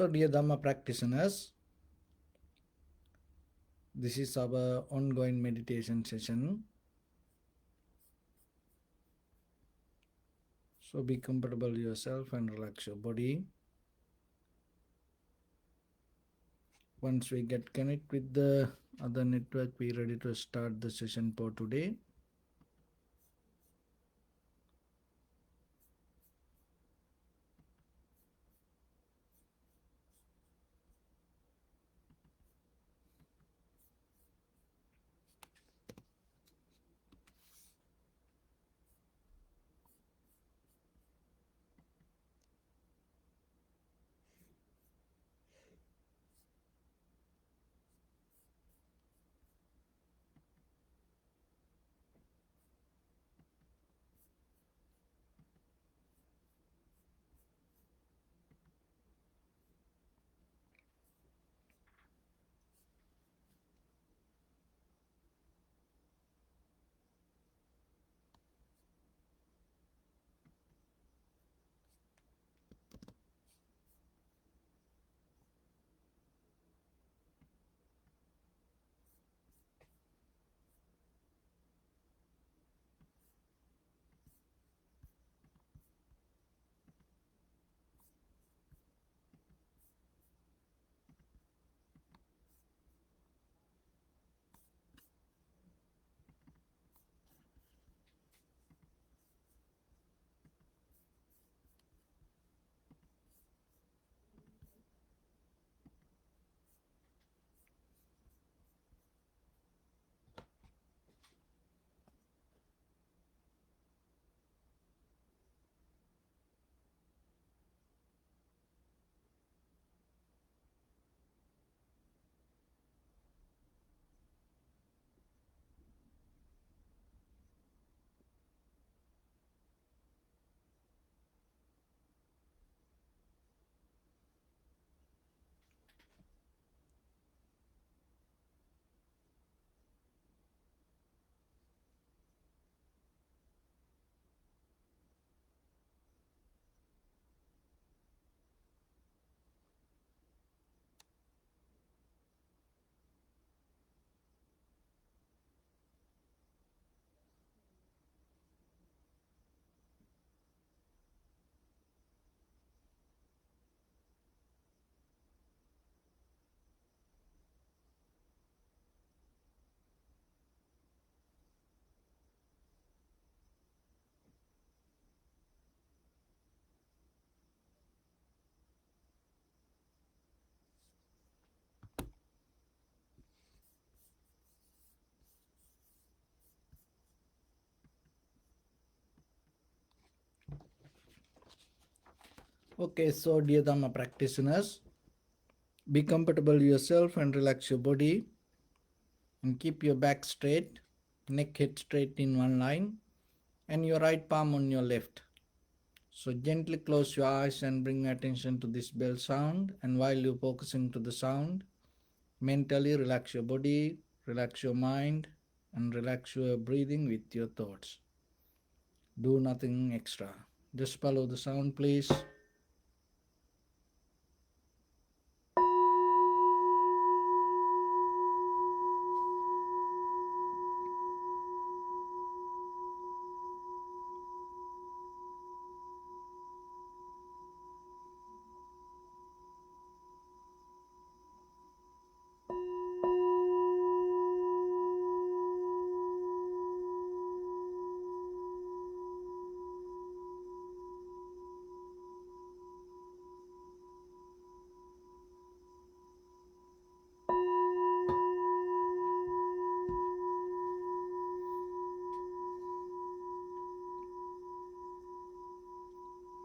So, dear Dharma practitioners, this is our ongoing meditation session. So, be comfortable yourself and relax your body. Once we get connected with the other network, we are ready to start the session for today. Okay, so dear Dharma practitioners, be comfortable yourself and relax your body and keep your back straight, neck head straight in one line, and your right palm on your left. So gently close your eyes and bring attention to this bell sound, and while you're focusing to the sound, mentally relax your body, relax your mind, and relax your breathing with your thoughts. Do nothing extra. Just follow the sound, please.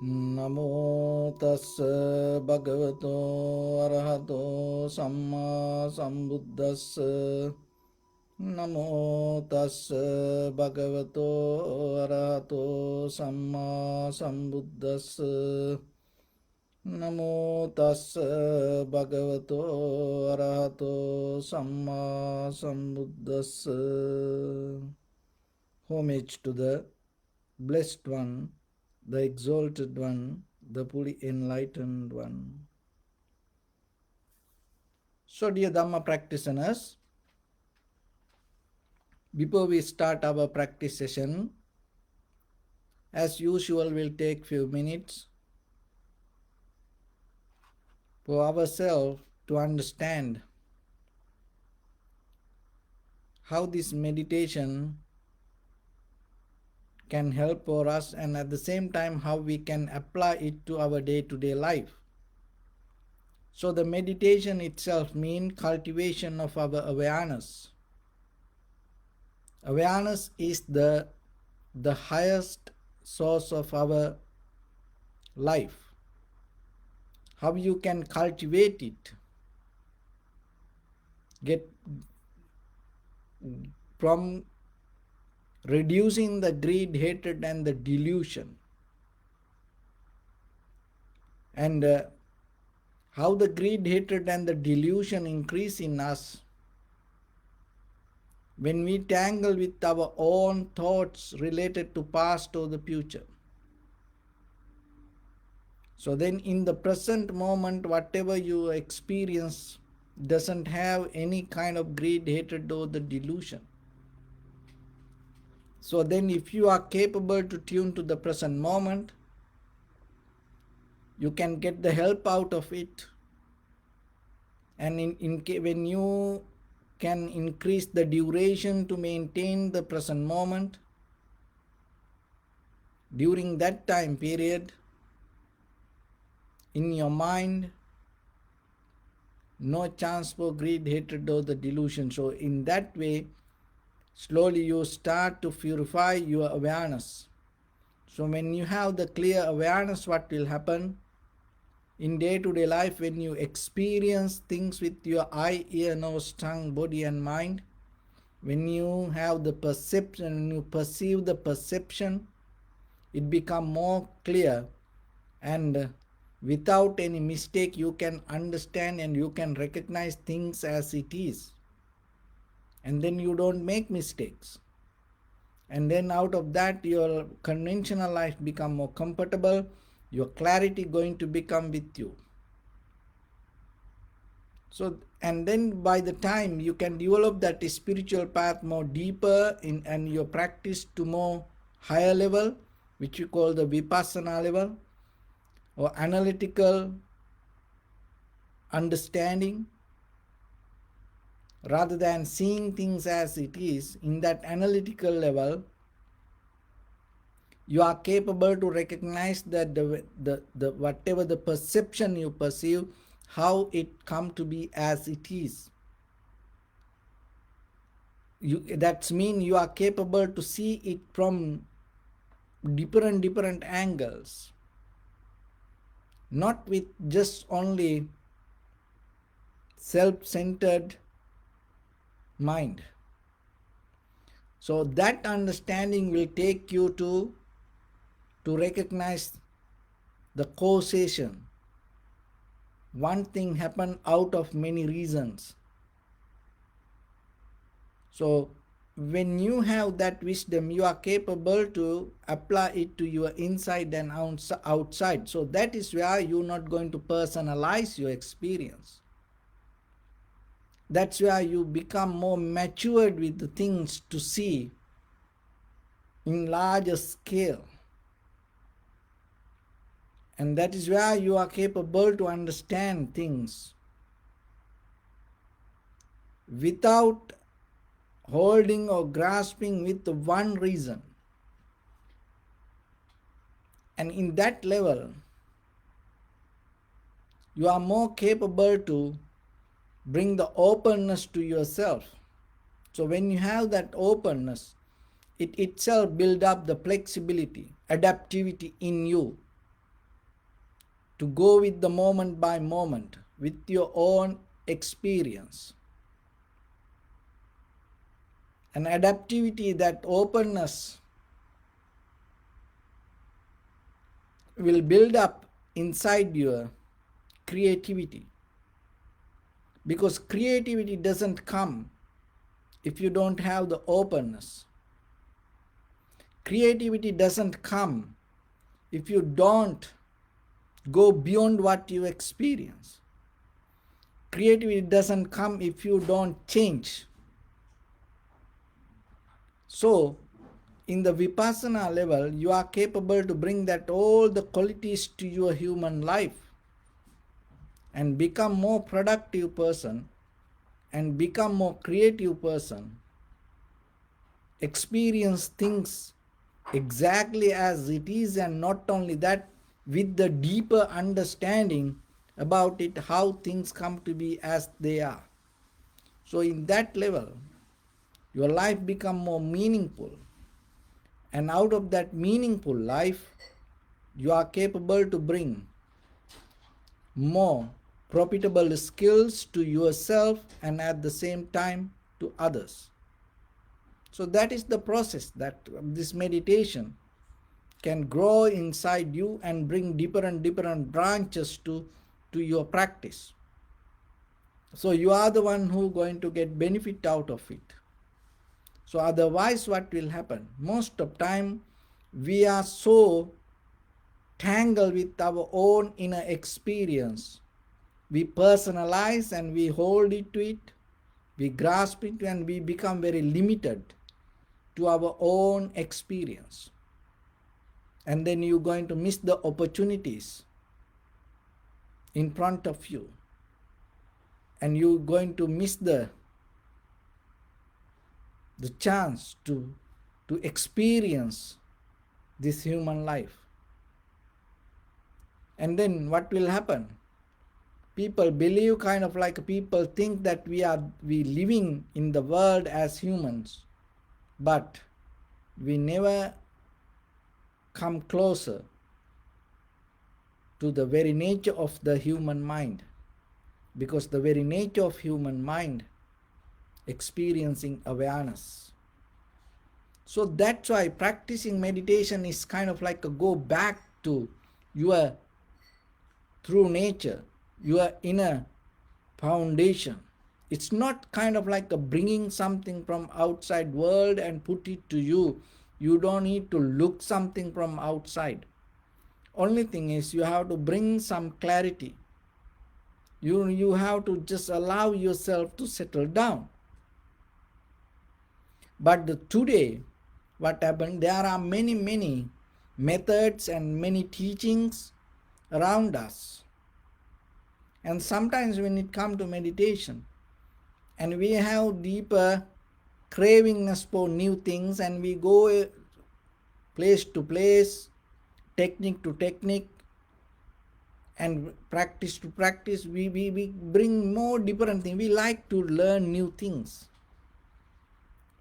Namo tassa bhagavato arahato samma sambuddhassa. Namo tassa bhagavato arahato samma sambuddhassa. Namo tassa bhagavato arahato samma sambuddhassa. Homage to the Blessed One, the Exalted One, the fully enlightened One. So, dear Dhamma practitioners, before we start our practice session, as usual, we'll take few minutes for ourselves to understand how this meditation can help for us, and at the same time how we can apply it to our day-to-day life. So the meditation itself means cultivation of our awareness. Awareness is the highest source of our life. How you can cultivate it, get from reducing the greed, hatred and the delusion, and how the greed, hatred and the delusion increase in us when we tangle with our own thoughts related to past or the future. So then in the present moment, whatever you experience doesn't have any kind of greed, hatred or the delusion. So then if you are capable to tune to the present moment, you can get the help out of it. And when you can increase the duration to maintain the present moment, during that time period, in your mind, no chance for greed, hatred or the delusion. So in that way, slowly you start to purify your awareness. So when you have the clear awareness, what will happen in day-to-day life, when you experience things with your eye, ear, nose, tongue, body and mind, when you have the perception, when you perceive the perception, it becomes more clear, and without any mistake you can understand and you can recognize things as it is, and then you don't make mistakes, and then out of that your conventional life become more comfortable, your clarity going to become with you. So and then by the time you can develop that spiritual path more deeper in, and your practice to more higher level, which you call the vipassana level or analytical understanding, rather than seeing things as it is. In that analytical level, you are capable to recognize that the whatever the perception you perceive, how it come to be as it is. That means you are capable to see it from different angles, not with just only self-centered mind. So that understanding will take you to recognize the causation. One thing happened out of many reasons. So when you have that wisdom, you are capable to apply it to your inside and outside. So that is where you're not going to personalize your experience. That's where you become more matured with the things to see in larger scale. And that is where you are capable to understand things without holding or grasping with one reason. And in that level, you are more capable to bring the openness to yourself. So when you have that openness, it itself builds up the flexibility, adaptivity in you to go with the moment by moment, with your own experience. And adaptivity, that openness, will build up inside your creativity. Because creativity doesn't come if you don't have the openness. Creativity doesn't come if you don't go beyond what you experience. Creativity doesn't come if you don't change. So, in the Vipassana level, you are capable to bring that all the qualities to your human life and become more productive person and become more creative person. Experience things exactly as it is, and not only that, with the deeper understanding about it, how things come to be as they are. So in that level, your life become more meaningful, and out of that meaningful life, you are capable to bring more profitable skills to yourself and at the same time to others. So that is the process, that this meditation can grow inside you and bring different branches to your practice. So you are the one who going to get benefit out of it. So otherwise what will happen? Most of time we are so tangled with our own inner experience. We personalize and we hold it to it, we grasp it, and we become very limited to our own experience. And then you're going to miss the opportunities in front of you, and you're going to miss the chance to experience this human life. And then what will happen? People believe, kind of like people think that we living in the world as humans, but we never come closer to the very nature of the human mind, because the very nature of human mind experiencing awareness. So that's why practicing meditation is kind of like a go back to your true nature, your inner foundation. It's not kind of like a bringing something from outside world and put it to you. You don't need to look something from outside. Only thing is you have to bring some clarity. You have to just allow yourself to settle down. But today, what happened? There are many methods and many teachings around us. And sometimes when it comes to meditation, and we have deeper cravingness for new things, and we go place to place, technique to technique, and practice to practice, we bring more different things. We like to learn new things.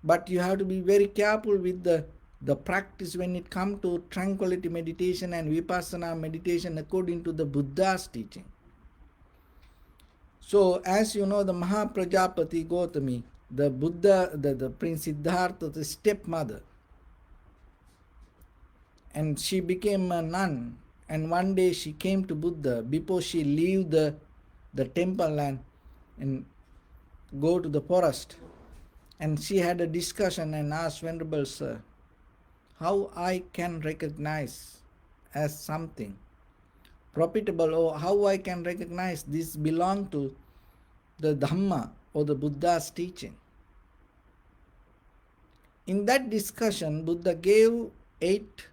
But you have to be very careful with the practice when it comes to tranquility meditation and vipassana meditation according to the Buddha's teaching. So as you know, the Mahaprajapati Gautami, the Buddha, the Prince Siddhartha, the stepmother, and she became a nun, and one day she came to Buddha before she leave the temple and go to the forest. And she had a discussion and asked, Venerable Sir, how I can recognize as something profitable, or how I can recognize this belong to the Dhamma or the Buddha's teaching. In that discussion, Buddha gave 8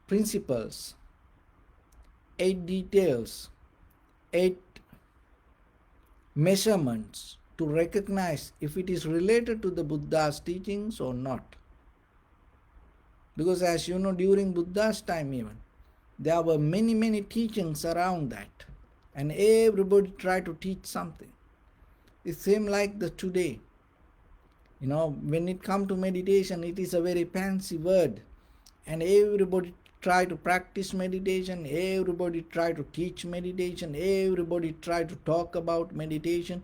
principles, 8 details, 8 measurements to recognize if it is related to the Buddha's teachings or not. Because as you know, during Buddha's time even, there were many teachings around that, and everybody tried to teach something. It seems like the today, you know, when it comes to meditation, it is a very fancy word, and everybody try to practice meditation, everybody try to teach meditation, everybody try to talk about meditation,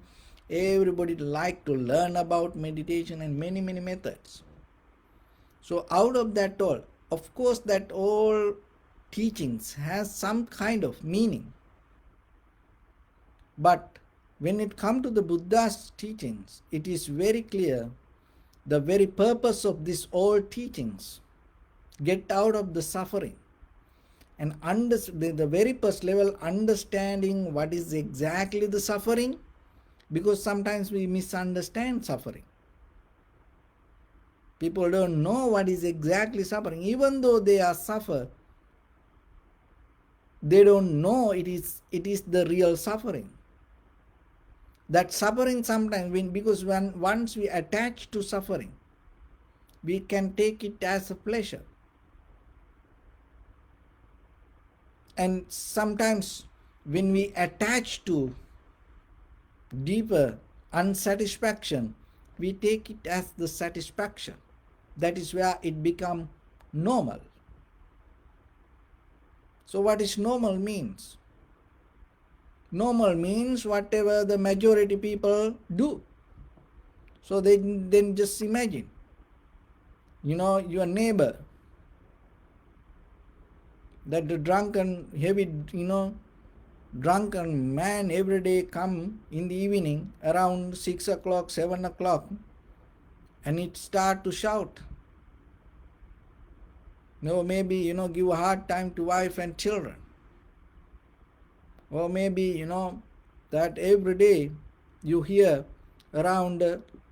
everybody like to learn about meditation, and many methods. So out of that all, of course that all teachings has some kind of meaning. But when it comes to the Buddha's teachings, it is very clear the very purpose of these all teachings, get out of the suffering. and the very first level, understanding what is exactly the suffering, because sometimes we misunderstand suffering. People don't know what is exactly suffering. Even though they are suffer, they don't know it is the real suffering. That suffering sometimes, because once we attach to suffering, we can take it as a pleasure. And sometimes when we attach to deeper unsatisfaction, we take it as the satisfaction. That is where it becomes normal. So what is normal means? Normal means whatever the majority people do. So then just imagine, your neighbor, that the drunken, heavy, drunken man every day come in the evening around 6 o'clock, 7 o'clock, and it start to shout. Maybe, give a hard time to wife and children. Or maybe, that every day you hear around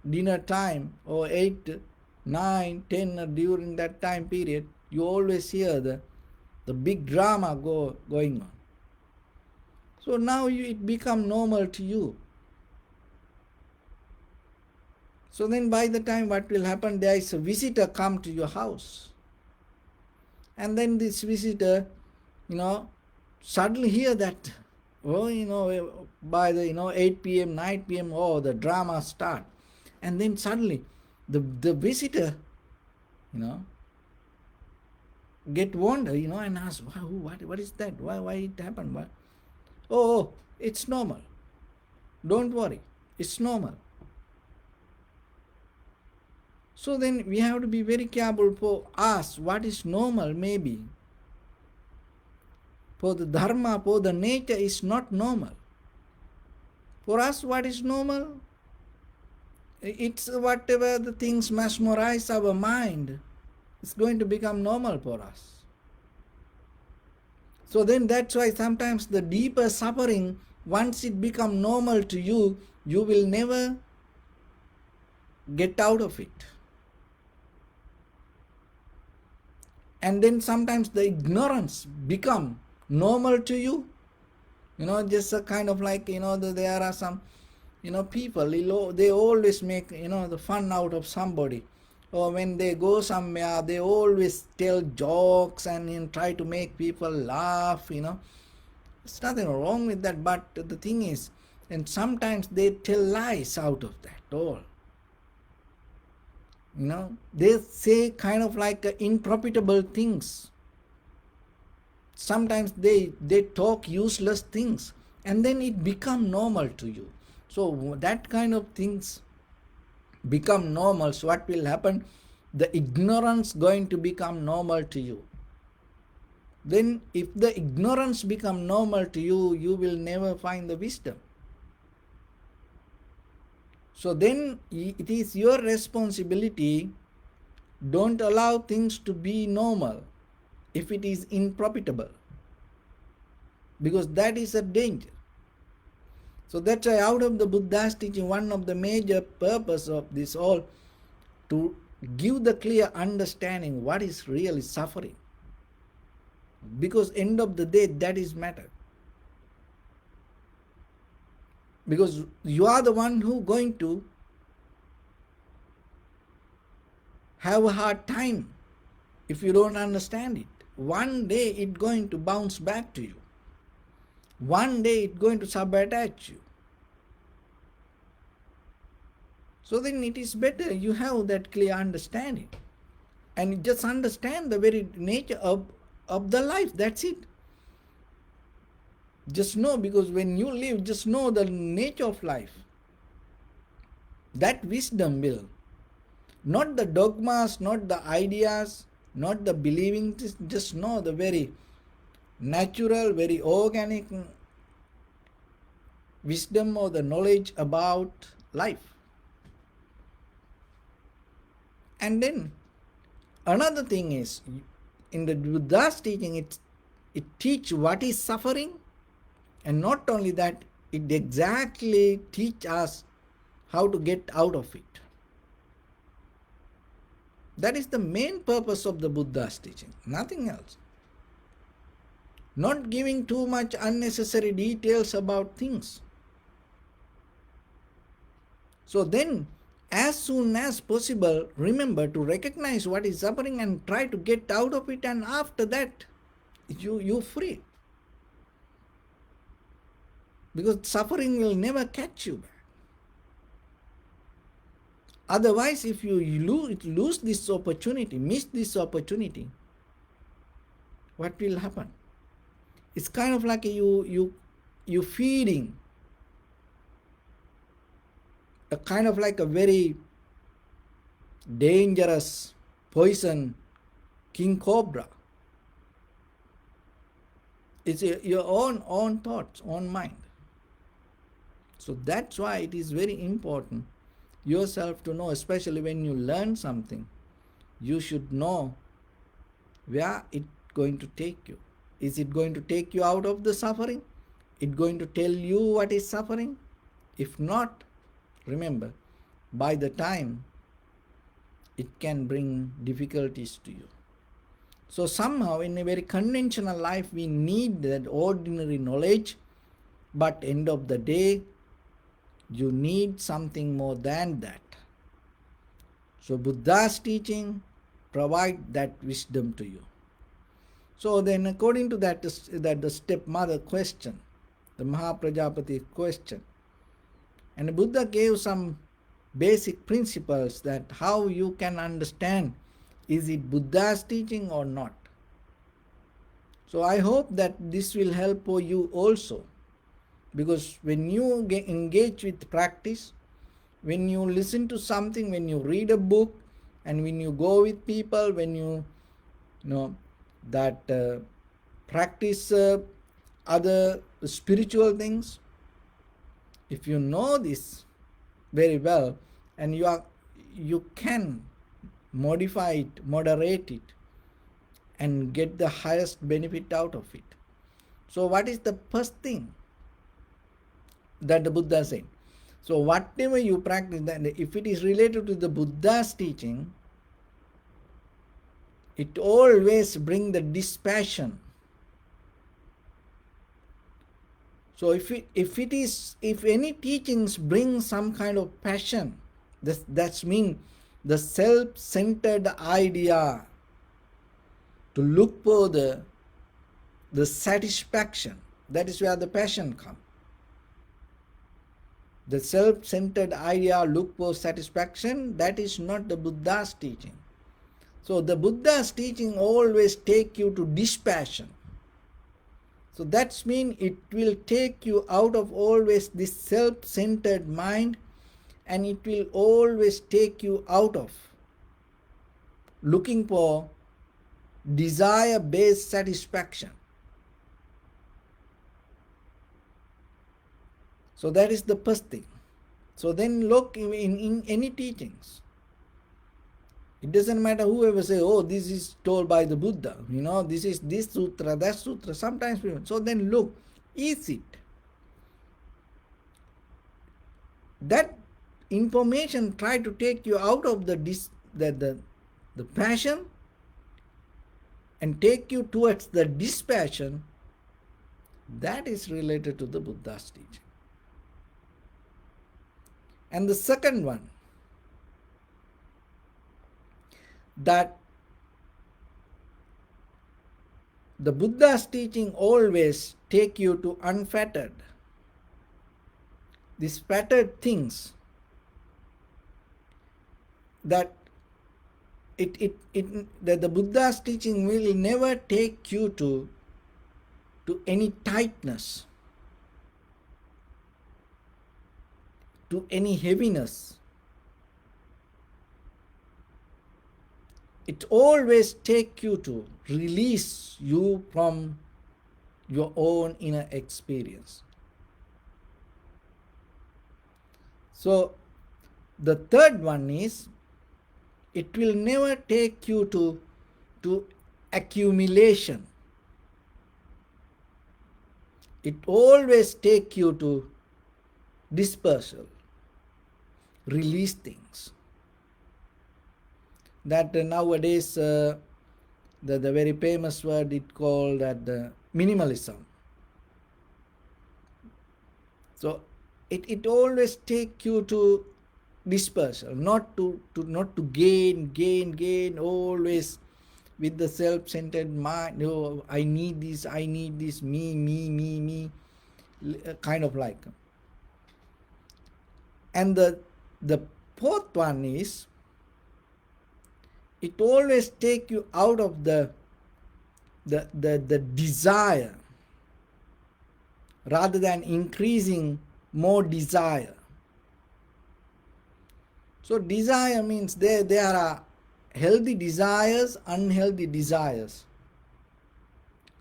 dinner time or 8, 9, 10 during that time period, you always hear the big drama going on. So now it become normal to you. So then by the time what will happen, there is a visitor come to your house. And then this visitor, suddenly hear that, by the, 8 p.m., 9 p.m., the drama start. And then suddenly the visitor, get wonder, and ask, what is that? Why it happened? What? Oh, it's normal. Don't worry, it's normal. So then we have to be very careful for us what is normal maybe. For the Dharma, for the nature is not normal. For us, what is normal? It's whatever the things mesmerize our mind. It's going to become normal for us. So then that's why sometimes the deeper suffering, once it becomes normal to you, you will never get out of it. And then sometimes the ignorance become normal to you. Just a kind of like, there are some, people, they always make, the fun out of somebody. Or when they go somewhere, they always tell jokes and try to make people laugh, There's nothing wrong with that, but the thing is, and sometimes they tell lies out of that all. They say kind of like improfitable things. Sometimes they talk useless things, and then it become normal to you. So that kind of things become normal. So what will happen? The ignorance going to become normal to you. Then if the ignorance become normal to you, you will never find the wisdom. So then it is your responsibility. Don't allow things to be normal if it is unprofitable, because that is a danger. So that's why out of the Buddha's teaching, one of the major purpose of this all, to give the clear understanding what is really suffering. Because end of the day, that is matter. Because you are the one who going to have a hard time if you don't understand it. One day it's going to bounce back to you. One day it's going to sabotage you. So then it is better you have that clear understanding. And just understand the very nature of the life. That's it. Just know, because when you live, just know the nature of life. That wisdom will. Not the dogmas, not the ideas, not the believing, just know the very natural, very organic wisdom or the knowledge about life. And then another thing is, in the Buddha's teaching, it teach what is suffering, and not only that, it exactly teach us how to get out of it. That is the main purpose of the Buddha's teaching, nothing else. Not giving too much unnecessary details about things. So then, as soon as possible, remember to recognize what is suffering and try to get out of it, and after that, you're free. Because suffering will never catch you back. Otherwise, if you lose this opportunity, miss this opportunity, what will happen? It's kind of like you feeding a kind of like a very dangerous poison king cobra. It's your own thoughts, own mind. So that's why it is very important yourself to know, especially when you learn something, you should know where it's going to take you. Is it going to take you out of the suffering? It going to tell you what is suffering? If not, remember, by the time it can bring difficulties to you. So somehow in a very conventional life we need that ordinary knowledge, but end of the day you need something more than that. So Buddha's teaching provide that wisdom to you. So then according to that the stepmother question, the Mahaprajapati question, and the Buddha gave some basic principles that how you can understand is it Buddha's teaching or not. So I hope that this will help for you also, because when you engage with practice, when you listen to something, when you read a book, and when you go with people, when you know that practice other spiritual things, if you know this very well, and you can modify it, moderate it, and get the highest benefit out of it. So what is the first thing that the Buddha said? So whatever you practice, then if it is related to the Buddha's teaching, it always brings the dispassion. So if any teachings bring some kind of passion, that's mean the self-centered idea to look for the satisfaction. That is where the passion comes. The self-centered idea look for satisfaction, that is not the Buddha's teaching. So the Buddha's teaching always take you to dispassion. So that means it will take you out of always this self-centered mind, and it will always take you out of looking for desire-based satisfaction. So that is the first thing. So then look in any teachings. It doesn't matter whoever say, oh, this is told by the Buddha, this is this sutra, that sutra. Sometimes people, so then look, is it? That information try to take you out of the passion and take you towards the dispassion. That is related to the Buddha's teaching. And the second one, that the Buddha's teaching always take you to unfettered. These fettered things, that that the Buddha's teaching will never take you to any tightness, to any heaviness. It always take you to release you from your own inner experience. So the third one is, it will never take you to accumulation. it always take you to dispersal, release things. That nowadays the very famous word it called that the minimalism. So it always take you to dispersal, not to gain always with the self-centered mind. Oh, I need this, me, kind of like. And the fourth one is, it always take you out of the desire, rather than increasing more desire. So desire means there are healthy desires, unhealthy desires.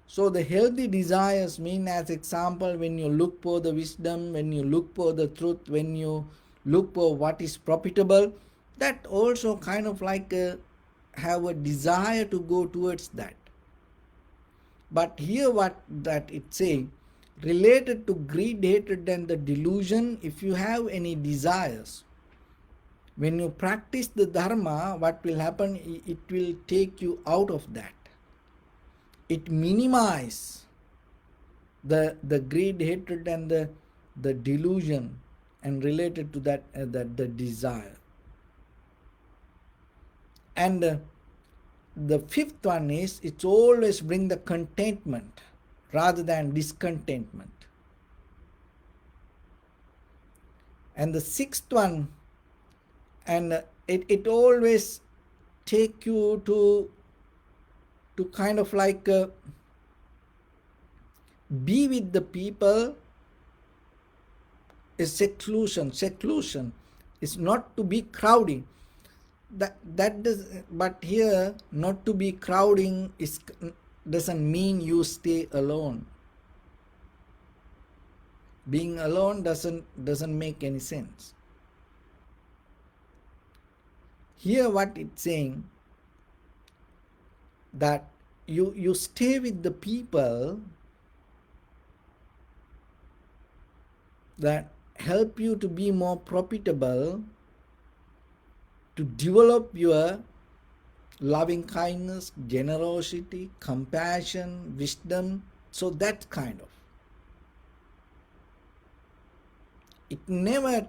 So the healthy desires mean, as example, when you look for the wisdom, when you look for the truth, when you look for what is profitable, that also kind of like have a desire to go towards that. But here what that it's saying, related to greed, hatred and the delusion, if you have any desires, when you practice the Dharma, what will happen? It will take you out of that. It minimizes the greed, hatred and the delusion, and related to that the desire. And the fifth one is, it's always bring the contentment rather than discontentment. And the sixth one, and it always take you to kind of like be with the people, is seclusion is not to be crowding. That does, but here not to be crowding is doesn't mean you stay alone. Being alone doesn't make any sense. Here what it's saying, that you stay with the people that help you to be more profitable, to develop your loving kindness, generosity, compassion, wisdom. So that kind of, it never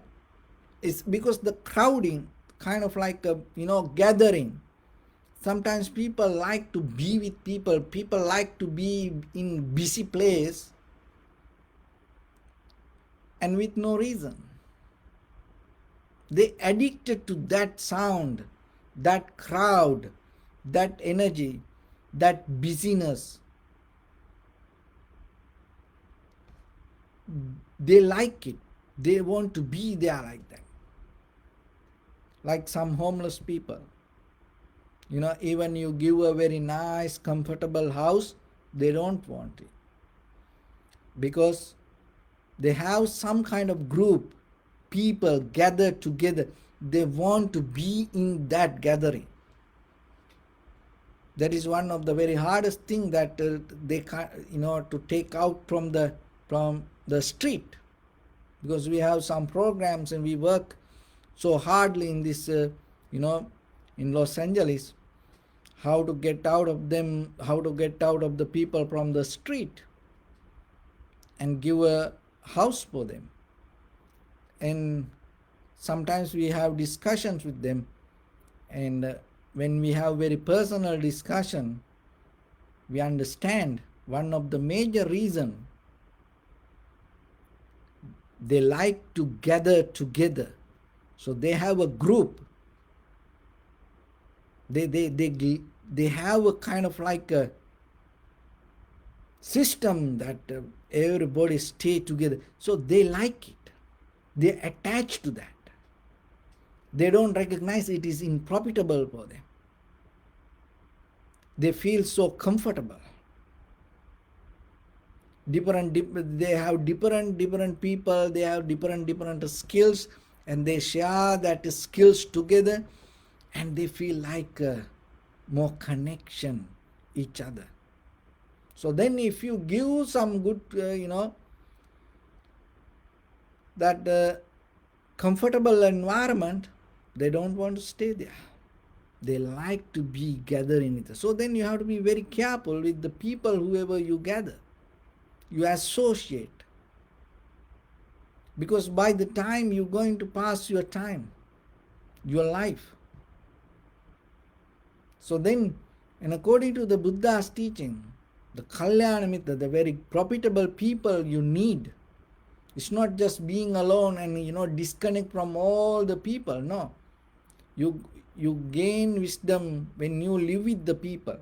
is, because the crowding kind of like a gathering. Sometimes people like to be with people like to be in busy place, and with no reason. They addicted to that sound, that crowd, that energy, that busyness. They like it. They want to be there like that. Like some homeless people. Even you give a very nice, comfortable house, they don't want it. Because they have some kind of group, people gathered together. They want to be in that gathering. That is one of the very hardest thing that they can't, to take out from the street. Because we have some programs and we work so hardly in this, in Los Angeles, how to get out of the people from the street and give a house for them. And sometimes we have discussions with them, and when we have very personal discussion, we understand one of the major reason they like to gather together. So they have a group. They have a kind of like a system that everybody stay together. So they like it. They attach to that. They don't recognize it is unprofitable for them. They feel so comfortable. They have different people, they have different skills, and they share that skills together, and they feel like more connection each other. So then if you give some good that comfortable environment, they don't want to stay there. They like to be gathering with us. So then you have to be very careful with the people, whoever you gather, you associate. Because by the time you're going to pass your time, your life. So then, and according to the Buddha's teaching, the Kalyana Mitra, the very profitable people you need, it's not just being alone and disconnect from all the people. No, you gain wisdom when you live with the people,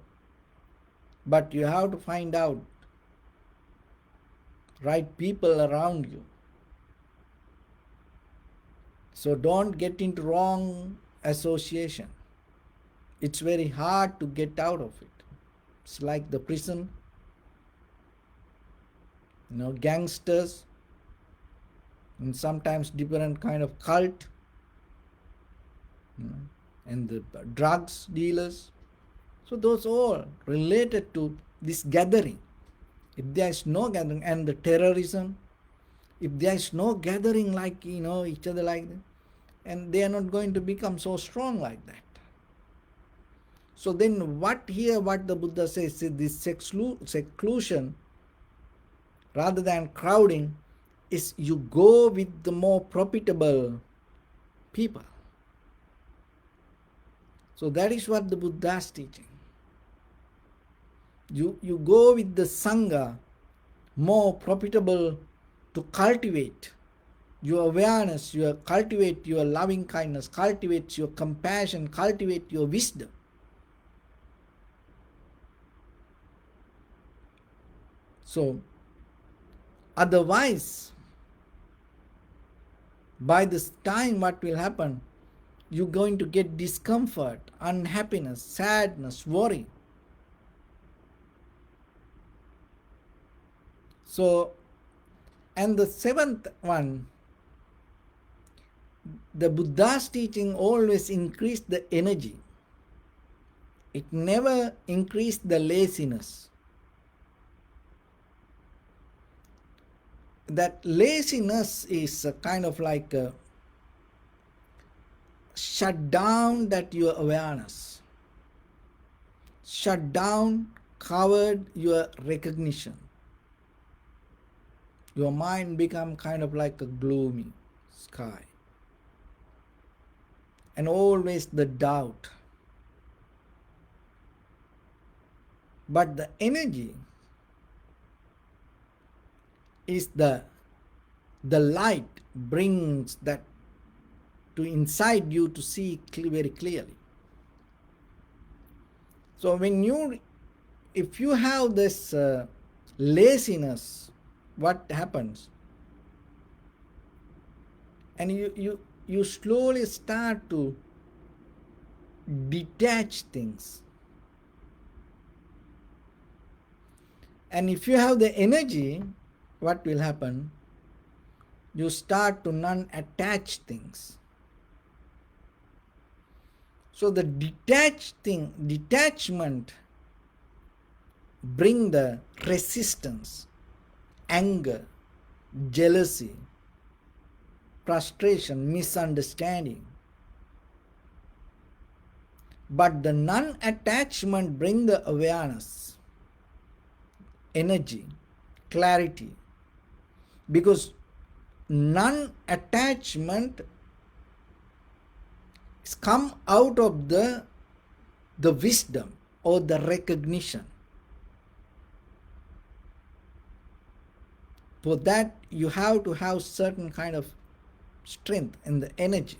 but you have to find out right people around you. So don't get into wrong association. It's very hard to get out of it. It's like the prison, gangsters, and sometimes different kind of cult, and the drugs dealers. So those all related to this gathering. If there is no gathering, and the terrorism, if there is no gathering like each other like that, and they are not going to become so strong like that. So then what the Buddha says is this seclusion rather than crowding is you go with the more profitable people. So that is what the Buddha is teaching. You go with the Sangha, more profitable, to cultivate your awareness, cultivate your loving kindness, cultivate your compassion, cultivate your wisdom. So otherwise, by this time what will happen? You're going to get discomfort, unhappiness, sadness, worry. So, and the seventh one, the Buddha's teaching always increased the energy. It never increased the laziness. That laziness is a kind of like a shut down that your awareness, shut down, covered your recognition. Your mind become kind of like a gloomy sky, and always the doubt. But the energy is the light brings that to inside you to see very clearly. So if you have this laziness, what happens? And you slowly start to detach things. And if you have the energy, what will happen? You start to non-attach things. So the detachment bring the resistance, anger, jealousy, frustration, misunderstanding. But the non-attachment bring the awareness, energy, clarity. Because non-attachment is come out of the wisdom or the recognition. For that you have to have certain kind of strength and the energy.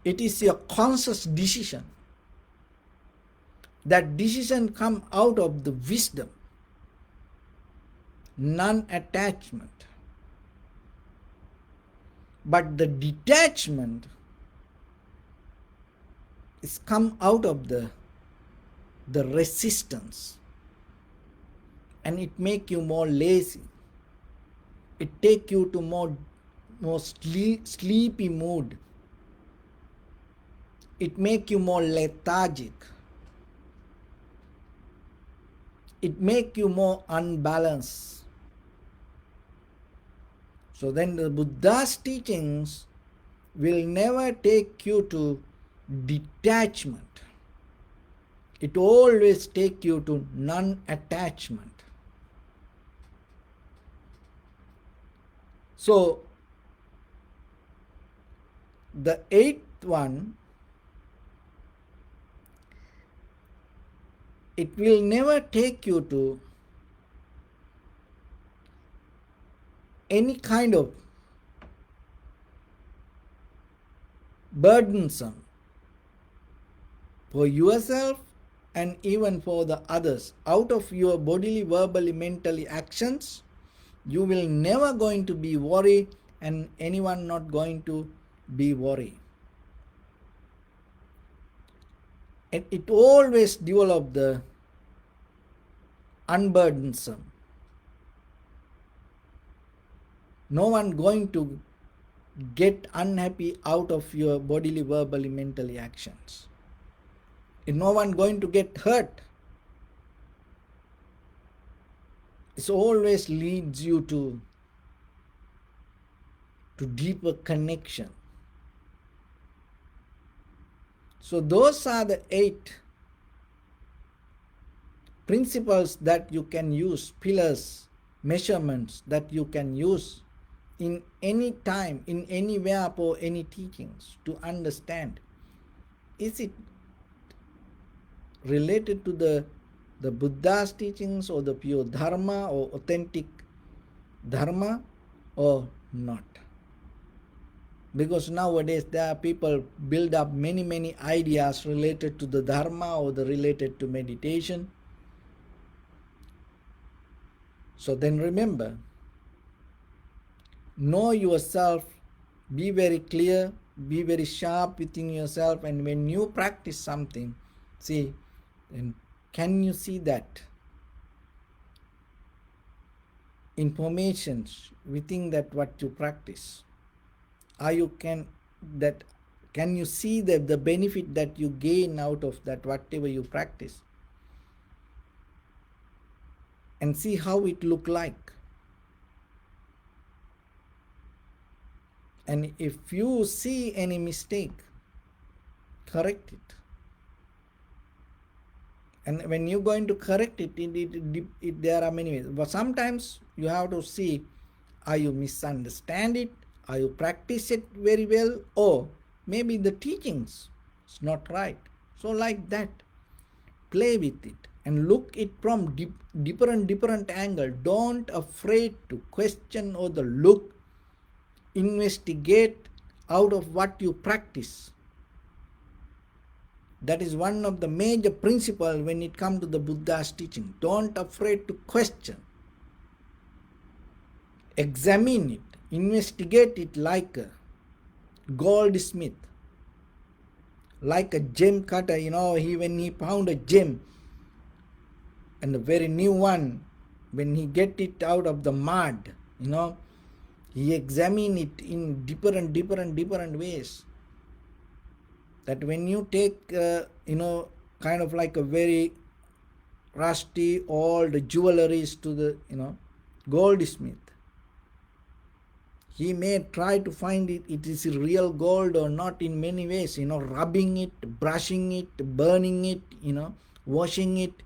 It is your conscious decision. That decision come out of the wisdom, non-attachment. But the detachment is come out of the resistance, and it make you more lazy. It take you to more sleepy mood. It make you more lethargic. It make you more unbalanced. So then the Buddha's teachings will never take you to detachment. It always take you to non-attachment. So the eighth one, it will never take you to any kind of burdensome for yourself and even for the others. Out of your bodily, verbally, mentally actions, you will never going to be worried, and anyone not going to be worried. It always develop the unburdensome. No one going to get unhappy out of your bodily, verbally, mentally actions. No one going to get hurt. It always leads you to deeper connection. So those are the 8 principles that you can use, pillars, measurements that you can use in any time, in anywhere, for any teachings to understand. Is it related to the Buddha's teachings or the pure Dharma or authentic Dharma or not? Because nowadays there are people build up many ideas related to the Dharma or the related to meditation. So then remember, know yourself, be very clear, be very sharp within yourself, and when you practice something, see, and can you see that information within that what you practice? Can you see the benefit that you gain out of that whatever you practice? And see how it look like. And if you see any mistake, correct it. And when you're going to correct it, there are many ways. But sometimes you have to see, are you misunderstand it? Are you practice it very well? Or maybe the teachings is not right. So like that, play with it and look it from different angle. Don't afraid to question or the look, investigate out of what you practice. That is one of the major principles when it comes to the Buddha's teaching. Don't afraid to question. Examine it, investigate it like a goldsmith, like a gem cutter. When he found a gem and a very new one, when he get it out of the mud, he examine it in different ways. That when you take, kind of like a very rusty old jewelries to the, goldsmith, he may try to find it is real gold or not in many ways, rubbing it, brushing it, burning it, washing it.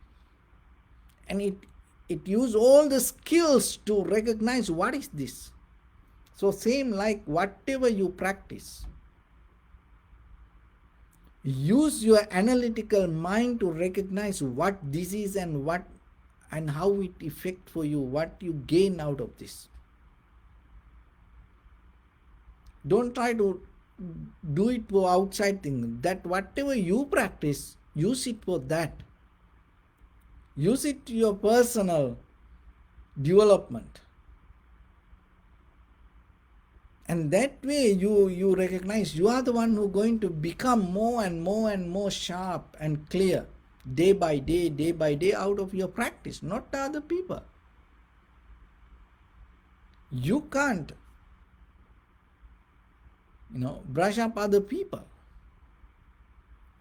And it use all the skills to recognize what is this. So same like whatever you practice, use your analytical mind to recognize what this is and how it affect for you, what you gain out of this. Don't try to do it for outside things. That whatever you practice, use it for that. Use it to your personal development. And that way you recognize you are the one who going to become more and more sharp and clear day by day out of your practice, not the other people. You can't, brush up other people.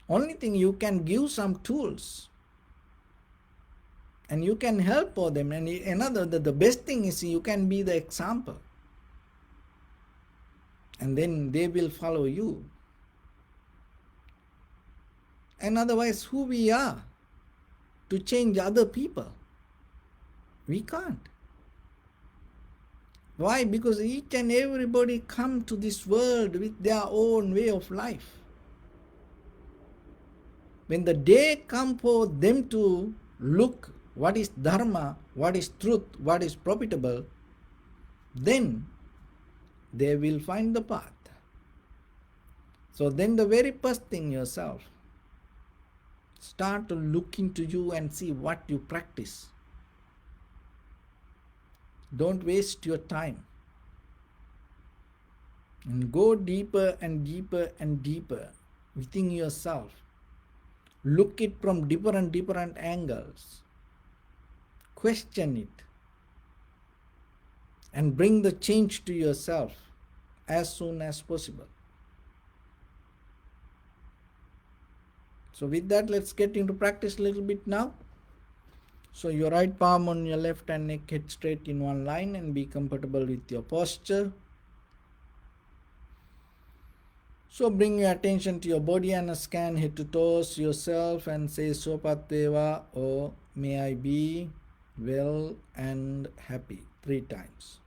Only thing you can give some tools and you can help for them. And the best thing is you can be the example. and then they will follow you. And otherwise, who we are to change other people? We can't. Why? Because each and everybody come to this world with their own way of life. When the day comes for them to look what is Dharma, what is truth, what is profitable, then they will find the path. So then the very first thing yourself, start to look into you and see what you practice. Don't waste your time. And go deeper and deeper and deeper within yourself. Look it from different angles. Question it. And bring the change to yourself as soon as possible. So with that, let's get into practice a little bit now. So your right palm on your left hand, neck head straight in one line, and be comfortable with your posture. So bring your attention to your body and scan head to toes yourself and say Sopateva, or may I be well and happy 3 times.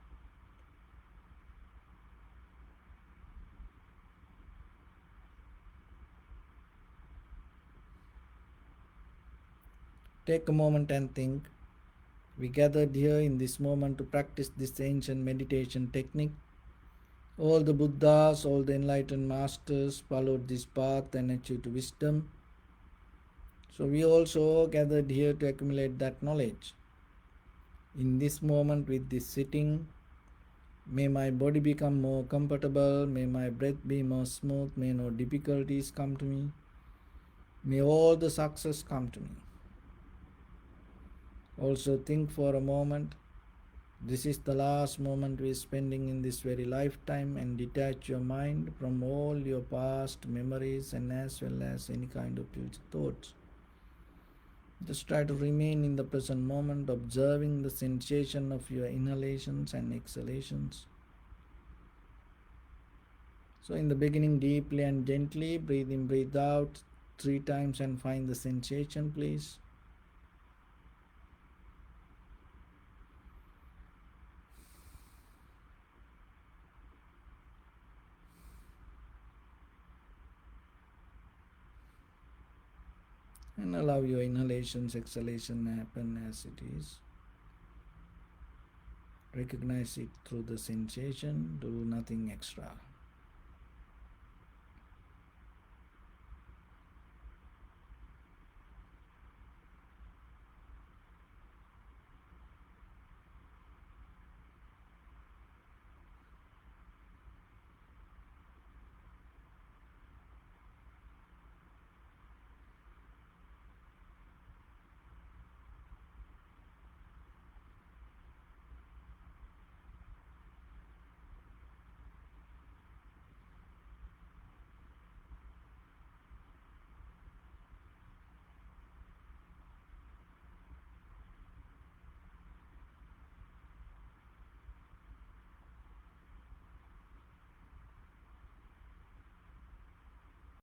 Take a moment and think. We gathered here in this moment to practice this ancient meditation technique. All the Buddhas, all the enlightened masters followed this path and achieved wisdom. So we also gathered here to accumulate that knowledge. In this moment with this sitting, may my body become more comfortable, may my breath be more smooth, may no difficulties come to me, may all the success come to me. Also think for a moment, this is the last moment we are spending in this very lifetime, and detach your mind from all your past memories and as well as any kind of future thoughts. Just try to remain in the present moment, observing the sensation of your inhalations and exhalations. So in the beginning, deeply and gently, breathe in, breathe out 3 times and find the sensation, please. And allow your inhalations, exhalation happen as it is. Recognize it through the sensation, do nothing extra.